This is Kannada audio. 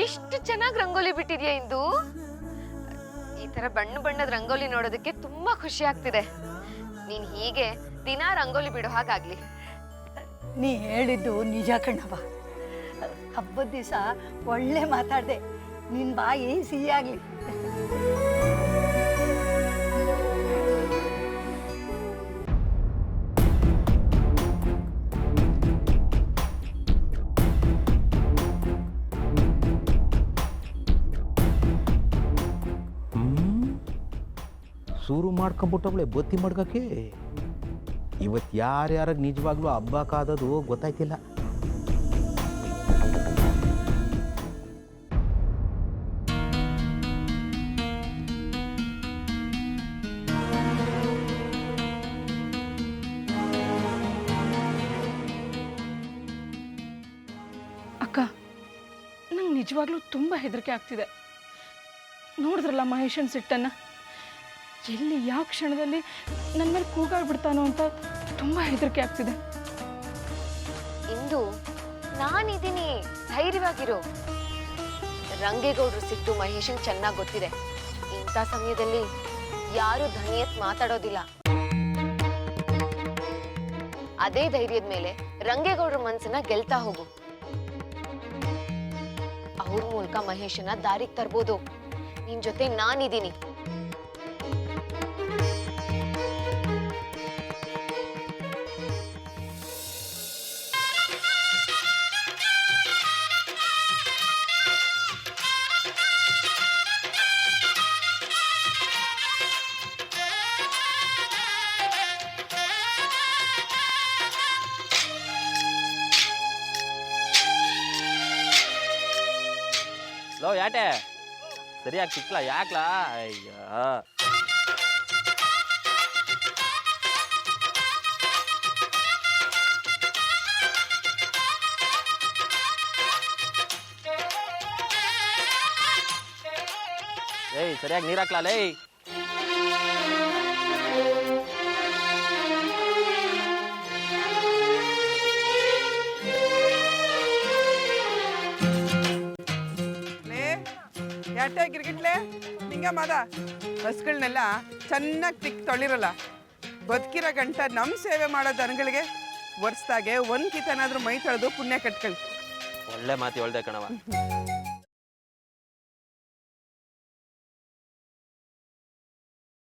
ಎಷ್ಟು ಚೆನ್ನಾಗಿ ರಂಗೋಲಿ ಬಿಟ್ಟಿದ್ಯಾ ಇಂದು. ಈ ತರ ಬಣ್ಣ ಬಣ್ಣದ ರಂಗೋಲಿ ನೋಡೋದಕ್ಕೆ ತುಂಬಾ ಖುಷಿ ಆಗ್ತಿದೆ. ನೀನ್ ಹೀಗೆ ದಿನಾ ರಂಗೋಲಿ ಬಿಡೋ ಹಾಗಾಗ್ಲಿ. ನೀ ಹೇಳಿದ್ದು ನಿಜ ಕಣವ. ಹಬ್ಬದ ದಿವಸ ಒಳ್ಳೆ ಮಾತಾಡ್ದೆ. ನಿನ್ನ ಬಾಯಿ ಸಿಹಿಯಾಗ್ಲಿ. ಶುರು ಮಾಡ್ಕೊಂಬಿಟ್ಟವಳೆ ಬತ್ತಿ ಮಾಡ್ಕಕ್ಕೆ. ಇವತ್ತು ಯಾರ್ಯಾರಿಗೆ ನಿಜವಾಗ್ಲೂ ಹಬ್ಬ ಕಾದದು ಗೊತ್ತಾಯ್ತಿಲ್ಲ. ಅಕ್ಕ, ನಂಗೆ ನಿಜವಾಗ್ಲೂ ತುಂಬ ಹೆದರಿಕೆ ಆಗ್ತಿದೆ. ನೋಡಿದ್ರಲ್ಲ ಮಹೇಶನ್ ಸಿಟ್ಟನ್ನು, ಎಲ್ಲಿ ಯಾವ ಕ್ಷಣದಲ್ಲಿ ನನ್ನ ಮೇಲೆ ಕೂಗಾಡ್ಬಿಡ್ತಾನೋ ಅಂತ ತುಂಬ ಹೆದರಿಕೆ ಆಗ್ತಿದೆ. ಇಂದು ನಾನಿದ್ದೀನಿ, ಧೈರ್ಯವಾಗಿರು. ರಂಗೇಗೌಡರು ಸಿಟ್ಟು ಮಹೇಶನ್ ಚೆನ್ನಾಗಿ ಗೊತ್ತಿದೆ. ಇಂಥ ಸಮಯದಲ್ಲಿ ಯಾರು ಧ್ವನಿ ಎತ್ತಿ ಮಾತಾಡೋದಿಲ್ಲ. ಅದೇ ಧೈರ್ಯದ ಮೇಲೆ ರಂಗೇಗೌಡರ ಮನಸ್ಸನ್ನ ಗೆಲ್ತಾ ಹೋಗು. ಅವ್ರ ಮೂಲಕ ಮಹೇಶನ ದಾರಿಗೆ ತರ್ಬೋದು. ನಿನ್ ಜೊತೆ ನಾನಿದ್ದೀನಿ. ಲೋ ಯಾಟೆ ಸರಿಯಾಗಿ ಸಿಕ್ಲಾ? ಯಾಕ್ಲಾ? ಅಯ್ಯ ಏಯ್ ಸರಿಯಾಗಿ ನೀರು ಹಾಕ್ಲಾ ಲೇ. ಯಾಟೆ ಗಿರ್ಗಿಟ್ಲೆ ನಿಂಗ ಮಾದ ಹಸ್ಗಳನ್ನೆಲ್ಲ ಚೆನ್ನಾಗಿ ತೊಳಿರಲ್ಲ. ಬದುಕಿರೋ ಗಂಟ ನಮ್ಮ ಸೇವೆ ಮಾಡೋ ದನಗಳಿಗೆ ವರ್ಷದಾಗೆ ಒಂದು ಕಿತನಾದ್ರೂ ಮೈ ತೊಳೆದು ಪುಣ್ಯ ಕಟ್ಕೊಳ್ಳಿ. ಒಳ್ಳೆ ಮಾತು ಹೇಳ್ದೆ ಕಣವ.